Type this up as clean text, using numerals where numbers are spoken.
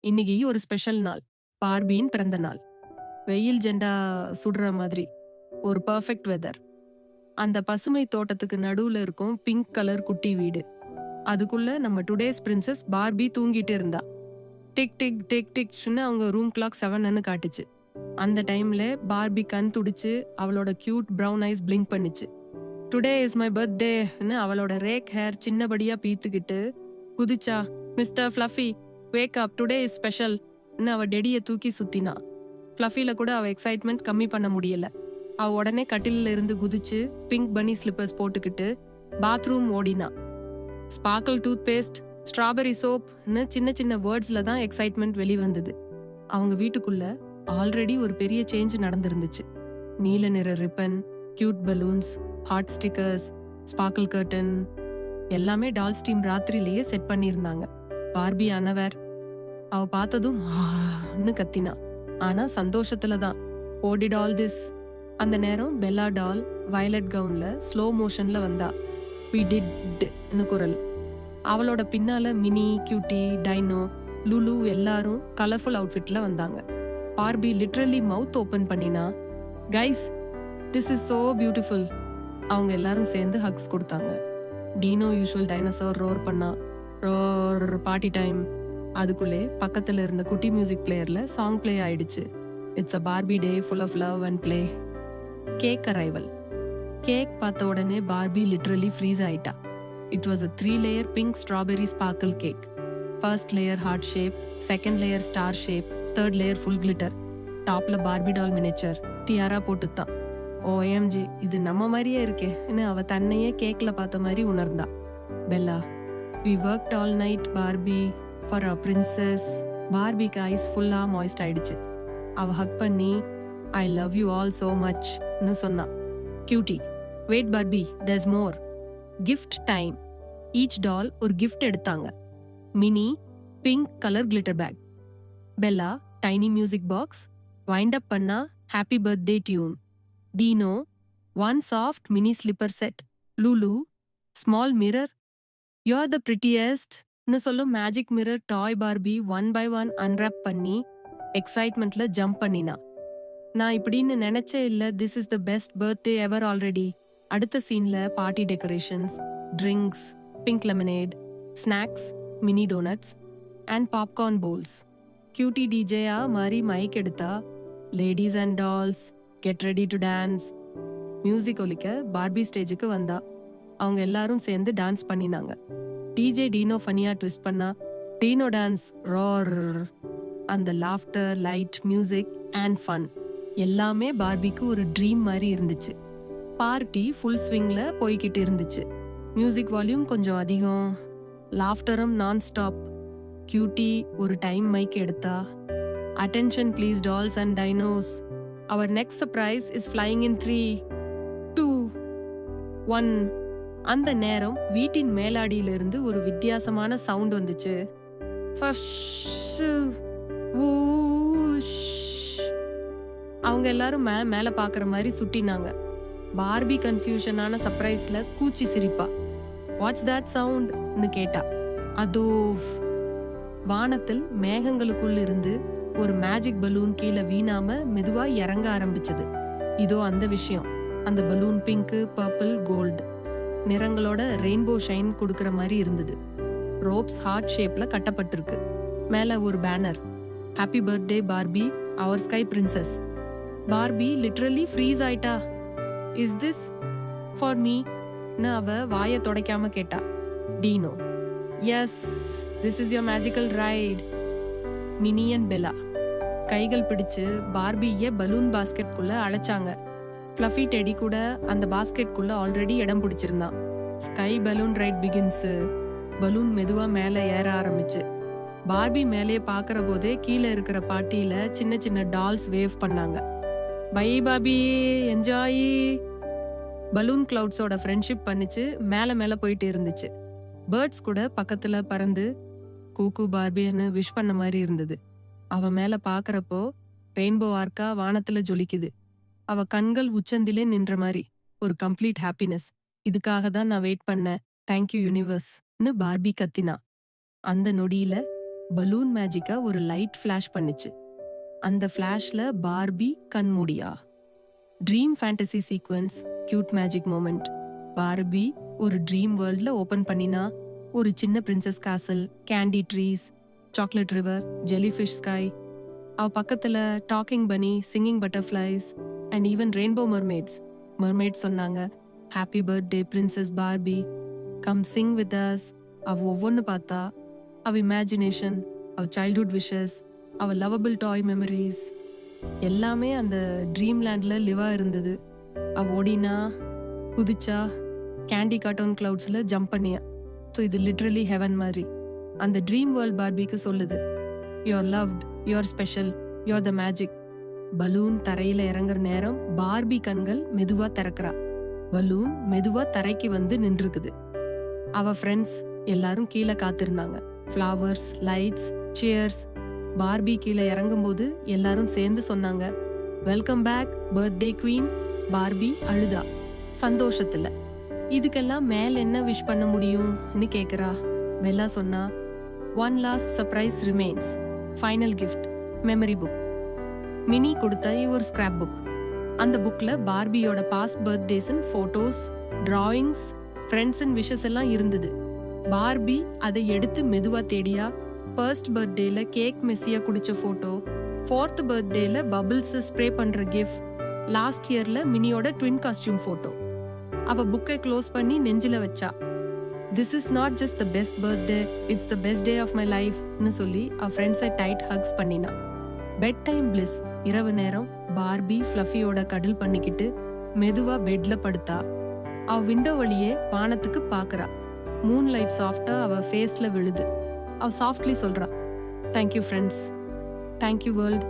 இன்னைக்கு ஒரு ஸ்பெஷல் நாள். பார்பியின் பிறந்த நாள். வெயில் ஜெண்டா சுடுற மாதிரி ஒரு பர்ஃபெக்ட் வெதர். அந்த பசுமை தோட்டத்துக்கு நடுவுல இருக்கும் பிங்க் கலர் குட்டி வீடு. அதுக்குள்ள நம்ம டுடேஸ் பிரின்சஸ் பார்பி தூங்கிட்டு இருந்தா. டிக் டிக் டிக் டிக்னு அவங்க ரூம் கிளாக் 7ன்னு காட்டுச்சு. அந்த டைம்ல பார்பி கண் துடிச்சு அவளோட கியூட் பிரவுன் ஐஸ் பிளிங்க் பண்ணிச்சு. டுடே இஸ் மை பர்த்டேன்னு அவளோட ரேக் ஹேர் சின்னபடியா பீத்துக்கிட்டு குதிச்சா. Mister Fluffy, wake up, today is special அவ டெடியை தூக்கி சுத்தினா. ஃப்ளஃபில கூட அவ எக்ஸைட்மெண்ட் கம்மி பண்ண முடியல. அவ உடனே கட்டில இருந்து குதிச்சு பிங்க் பனி ஸ்லிப்பர்ஸ் போட்டுக்கிட்டு பாத்ரூம் ஓடினா. ஸ்பார்க்கிள் டூத் பேஸ்ட், ஸ்ட்ராபெரி சோப்னு சின்ன சின்ன வேர்ட்ஸ்ல தான் எக்ஸைட்மெண்ட் வெளிவந்தது. அவங்க வீட்டுக்குள்ள ஆல்ரெடி ஒரு பெரிய சேஞ்ச் நடந்திருந்துச்சு. நீல நிற ribbon, cute balloons, heart stickers, sparkle curtain எல்லாமே டால்ஸ் டீம் ராத்திரிலேயே செட் பண்ணியிருந்தாங்க. பார்பி அனவர். அவ பார்த்ததும் ஆன்னு கத்தினா. ஆனா சந்தோஷத்துல தான். ஓடிட் ஆல் திஸ். அந்த நேரம் பெல்லா டால் வயலட் கவுன்ல ஸ்லோ மோஷன்ல வந்தா. வி டிட்னு குரல். அவளோட பின்னால மினி, கியூட்டி, டைனோ, லுலு எல்லாரும் கலர்ஃபுல் அவுட்ஃபிட்ல வந்தாங்க. பார்பி லிட்ரலி மவுத் ஓபன் பண்ணினா. Guys, this is so beautiful. அவங்க எல்லாரும் சேர்ந்து ஹக்ஸ் கொடுத்தாங்க. டீனோ யூஷுவல் டைனோசர் ரோர் பண்ணா. Roar party time. அதுக்குள்ளே பக்கத்துல இருந்த குட்டி மியூசிக் பிளேயர்ல சாங் பிளே ஆயிடுச்சு. It's a Barbie day full of love and play. Cake arrival. Cake பார்த்த உடனே பார்பி லிட்ரலி ஃப்ரீஸ் ஆயிட்டா. It was a 3 layer pink strawberry sparkle cake. First layer heart shape, second layer star shape, third layer full glitter. டாப்ல Barbie doll miniature டியாரா போட்டுத்தான். OMG, இது நம்ம மாதிரியே இருக்கேன்னு அவ தன்னையே கேக்ல பார்த்த மாதிரி உணர்ந்தா. Bella, we worked all night Barbie for our princess. பார்பிக்கு ஐஸ் ஃபுல்லா மாய்ஸ்ட் ஆயிடுச்சு. அவ ஹக் பண்ணி I love you all so மச்னு சொன்னா. Cutie, wait Barbie, there's more. Gift time. Each doll ஒரு கிஃப்ட் எடுத்தாங்க. Mini pink colour glitter bag. Bella tiny music box. Wind up பண்ணா happy birthday tune. Dino, one soft mini slipper set. Lulu, small mirror. You're the prettiest னு சொல்லும் magic mirror toy Barbie one by one unwrap பண்ணி எக்ஸைட்மெண்ட்ல jump பண்ணினா. நான் இப்படின்னு நினைச்சே இல்ல. This is the best birthday ever already. அடுத்த சீன்ல party decorations, drinks, pink lemonade, snacks, mini donuts and popcorn bowls. Cutie டிஜேயா மாதிரி மைக் எடுத்தா. Ladies and dolls, get ready to dance. Music ஒலிக்க பார்பி ஸ்டேஜுக்கு வந்தா. அவங்க எல்லாரும் சேர்ந்து டான்ஸ் பண்ணினாங்க. டிஜே டீனோ ஃபனியா ட்விஸ்ட் பண்ணா. டீனோ டான்ஸ் ரார். அந்த laughter, light, music and fun எல்லாமே பார்பிக்கு ஒரு ட்ரீம் மாதிரி இருந்துச்சு. பார்ட்டி ஃபுல் ஸ்விங்ல போய்கிட்டு இருந்துச்சு. மியூசிக் வால்யூம் கொஞ்சம் அதிகம், லாஃப்டரும் நான் ஸ்டாப். கியூட்டி ஒரு டைம் மைக் எடுத்தா. Attention please dolls and dinos. Our next surprise is flying in 3, 2, 1. அந்த நேரம் வீட்டின் மேலாடியிலிருந்து ஒரு வித்தியாசமான சவுண்ட் வந்துச்சு. அவங்க எல்லாரும் மேல பாக்குற மாதிரி சுட்டினாங்க. பார்பி கன்ஃபியூஷனான சர்ப்ரைஸ்ல கூச்சி சிரிப்பா. வாட்ஸ் தட் சவுண்ட்னு கேட்டா. அதோ வானத்தில் மேகங்களுக்குள் இருந்து ஒரு மேஜிக் பலூன் கீழே வீணாம மெதுவா இறங்க ஆரம்பிச்சது. இதோ அந்த விஷயம். அந்த பலூன் பிங்க், பர்பிள், கோல்டு நிறங்களோட ரெயின்போ ஷைன் கொடுக்கற மாதிரி இருந்தது. ரோப்ஸ் ஹார்ட் ஷேப்ல கட்டப்பட்டிருக்கு. மேல ஒரு banner. Happy birthday Barbie, our sky princess. Barbie literally freeze ஆயிட்டா. இஸ் திஸ் ஃபார் மீ னு அவ வாயை துடைக்காம கேட்டா. Dino, yes, this is your magical ride. Mini and Bella கைகள் பிடிச்சு பார்பிய பலூன் பாஸ்கெட்குள்ள அழைச்சாங்க. ஃப்ளஃபி டெடி கூட அந்த பாஸ்கெட்குள்ள ஆல்ரெடி இடம் பிடிச்சிருந்தான். Sky balloon ride begins. Balloon மெதுவா மேல ஏற ஆரம்பிச்சு. பார்பி மேலே பாக்குற போதே கீழே இருக்கிற பார்ட்டியில சின்ன சின்ன டால்ஸ் வேவ் பண்ணாங்க. Bye Barbie, enjoy. பலூன் கிளவுட்ஸோட ஃப்ரெண்ட்ஷிப் பண்ணிச்சு. மேல மேல போயிட்டு இருந்துச்சு. பேர்ட்ஸ் கூட பக்கத்துல பறந்து கூக்கு பார்பின்னு விஷ் பண்ண மாதிரி இருந்தது. அவ மேல பாக்குறப்போ ரெயின்போ ஆர்க்கா வானத்துல ஜொலிக்குது. அவ கண்கள் உச்சந்திலே நின்ற மாதிரி ஒரு கம்ப்ளீட் ஹாப்பினஸ். இதுக்காக தான் நான் வெயிட் பண்ணேன். தேங்க்யூ யூனிவர்ஸ்னு பார்பி கத்தினா. அந்த நொடியில பலூன் மேஜிக்கா ஒரு லைட் ஃபிளாஷ் பண்ணுச்சு. அந்த ஃபிளாஷ்ல பார்பி கண்மூடியா. Dream fantasy sequence, cute magic moment. Barbie ஒரு ட்ரீம் வேர்ல்ட்ல ஓபன் பண்ணினா ஒரு சின்ன princess castle, candy trees, chocolate river, jellyfish sky. அவ பக்கத்துல talking bunny, singing butterflies and even rainbow mermaids. Mermaids சொன்னாங்க, happy birthday princess Barbie, come sing with us. அவ ஒவ்வொன்று பார்த்தா அவ இமேஜினேஷன், அவ சைல்ட்ஹுட் விஷஸ், அவ லவபிள் டாய் மெமரிஸ் எல்லாமே அந்த ட்ரீம் லேண்ட்ல லிவா இருந்தது. அவ ஓடினா, குதிச்சா, கேண்டி கார்ட்டூன் கிளவுட்ஸ்ல ஜம்ப் பண்ணியா. ஸோ இது லிட்ரலி ஹெவன் மாதிரி. அந்த ட்ரீம் வேர்ல்ட் பார்பிக்கு சொல்லுது, you're loved, you're special, you're the magic. Balloon தரையில இறங்குற நேரம் பார்பி கண்கள் மெதுவா திறக்கிறா. பலூன் மெதுவா தரைக்கு வந்து நின்றுக்குது. அவ ஃப்ரெண்ட்ஸ் எல்லாரும் கீழே காத்திருந்தாங்க. Flowers, lights, cheers. பார்பி கீழே இறங்கும்போது எல்லாரும் சேர்ந்து சொன்னாங்க, welcome back birthday queen. Barbie அழுதா சந்தோஷத்துல. இதுக்கெல்லாம் மேல என்ன விஷ் பண்ண முடியும்னு கேக்குறா. பெல்லா சொன்னா, one last surprise remains, final gift, memory book. Mini கொடுத்த ஒரு ஸ்கிராப் புக். அந்த புக்ல பார்பியோட past birthdays photos, drawings, friends and wishes எல்லாம் இருந்தது. பார்பி அதை எடுத்து மெதுவா தேடியா. ஃபர்ஸ்ட் பர்த்டேல கேக் மெஸ்ஸியா குடிச்ச போட்டோ, ஃபோர்த் பர்த்டேல பபிள்ஸ் ஸ்ப்ரே பண்ற கிஃப்ட், லாஸ்ட் இயர்ல மினியோட ட்வின் காஸ்டியூம் போட்டோ. அவ புக்கை க்ளோஸ் பண்ணி நெஞ்சில வச்சா. This is not just the best birthday, it's the best day of my லைஃப்னு சொல்லி அவ ஃப்ரெண்ட்ஸை டைட் ஹக்ஸ் பண்ணினா. Bedtime bliss. இரவு நேரம் பார்பி ஃப்ளஃபியோட கடல் பண்ணிக்கிட்டு மெதுவா பெட்ல படுத்தா. அவ விண்டோ வழியே வானத்துக்கு பாக்குறா. மூன் லைட் சாஃப்டா அவ ஃபேஸ்ல விழுது. அவ சாஃப்ட்லி சொல்றா, தேங்க்யூ ஃப்ரெண்ட்ஸ், தேங்க்யூ வேர்ல்ட்.